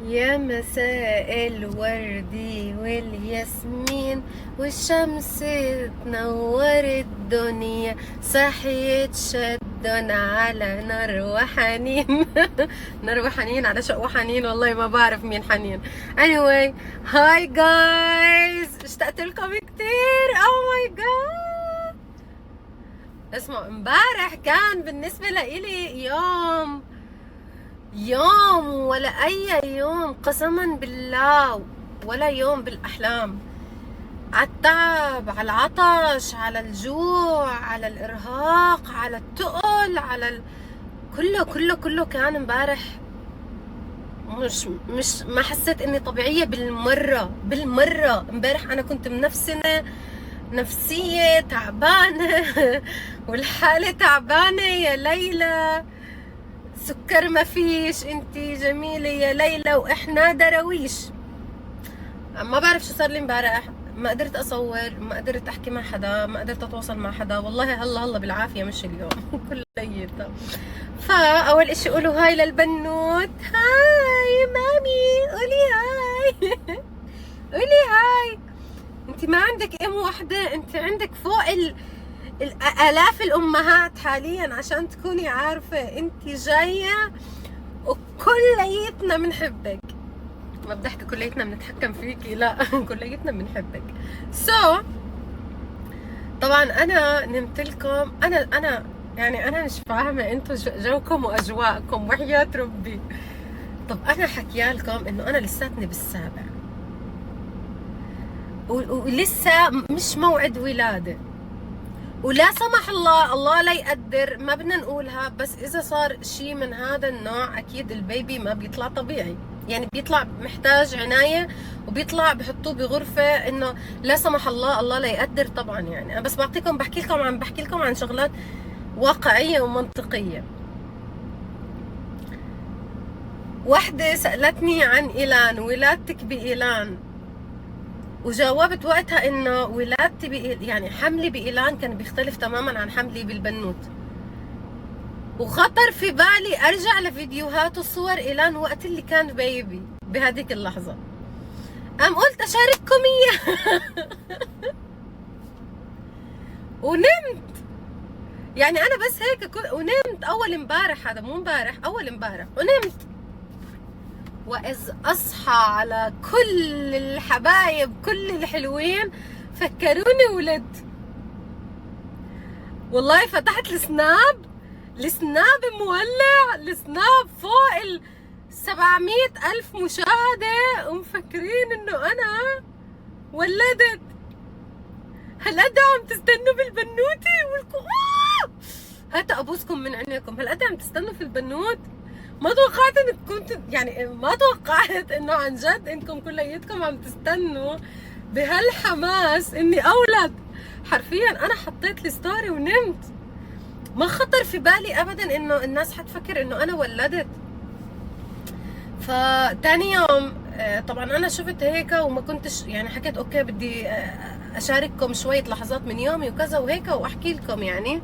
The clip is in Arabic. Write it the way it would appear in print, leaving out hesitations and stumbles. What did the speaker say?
يا مساء الورد والياسمين والشمس تنور الدنيا، صحيت شدن على نار وحنين. نار وحنين على شق وحنين، والله ما بعرف مين حنين. anyway هاي جايز، اشتقت لكم كتير. oh my god، اسمعوا، امبارح كان بالنسبة لإلي يوم ولا أي يوم، قسما بالله ولا يوم بالأحلام. على التعب، على العطش، على الجوع، على الإرهاق، على التقل، على كله كان امبارح. مش ما حسيت اني طبيعية بالمرة. امبارح انا كنت منفسنة، نفسية تعبانة. والحالة تعبانة يا ليلى. سكر ما فيش، انتي جميلة يا ليلى واحنا درويش. ما بعرف شو صار لي امبارح، ما قدرت اصور، ما قدرت احكي مع حدا، ما قدرت اتواصل مع حدا، والله هلا بالعافية مش اليوم. كليتها. فاول اشي قولوا هاي للبنوت. هاي مامي، قولي هاي. قولي هاي. انت ما عندك ام واحدة، انت عندك فوق الالاف الامهات حاليا، عشان تكوني عارفة انت جاية وكليتنا بنحبك. ما بدي احكي كليتنا بنتحكم فيكي، لا. كليتنا بنحبك. طبعا انا نمت لكم، انا يعني انا مش فاهمة انتوا جوكم واجواءكم وحياة ربي. طب انا حكيالكم انه انا لساتني بالسابع، ولسه مش موعد ولادة، ولا سمح الله لا يقدر، ما بدنا نقولها، بس اذا صار شيء من هذا النوع اكيد البيبي ما بيطلع طبيعي، يعني بيطلع محتاج عناية، وبيطلع بحطوه بغرفة، انه لا سمح الله لا يقدر طبعا. يعني انا بس بحكي لكم عن شغلات واقعية ومنطقية. وحدة سألتني عن إيلان، ولادتك بإيلان، وجاوبت وقتها انه ولادتي يعني حملي بإيلان كان بيختلف تماما عن حملي بالبنوت. وخطر في بالي ارجع لفيديوهات وصور إيلان وقت اللي كان بيبي بهذيك اللحظة، قلت اشارككم اياه. ونمت، يعني انا بس هيك ونمت اول امبارح، هذا مو امبارح، اول امبارح، ونمت. وإذ أصحى على كل الحبايب، كل الحلوين فكروني ولد. والله فتحت السناب مولع، السناب فوق 700,000 مشاهدة، ومفكرين إنه أنا ولدت. هالقد عم تستنوا بالبنوتي هات أبوسكم من عينيكم، هالقد عم تستنوا في البنوت. ما توقعت انك كنت، يعني ما توقعت انه عن جد انكم كليتكم عم تستنوا بهالحماس اني اولد. حرفيا انا حطيت الستوري ونمت، ما خطر في بالي ابدا انه الناس حتفكر انه انا ولدت. فتاني يوم طبعا انا شفت هيك وما كنتش، يعني حكيت اوكي بدي اشارككم شوية لحظات من يومي وكذا وهيك، واحكي لكم يعني.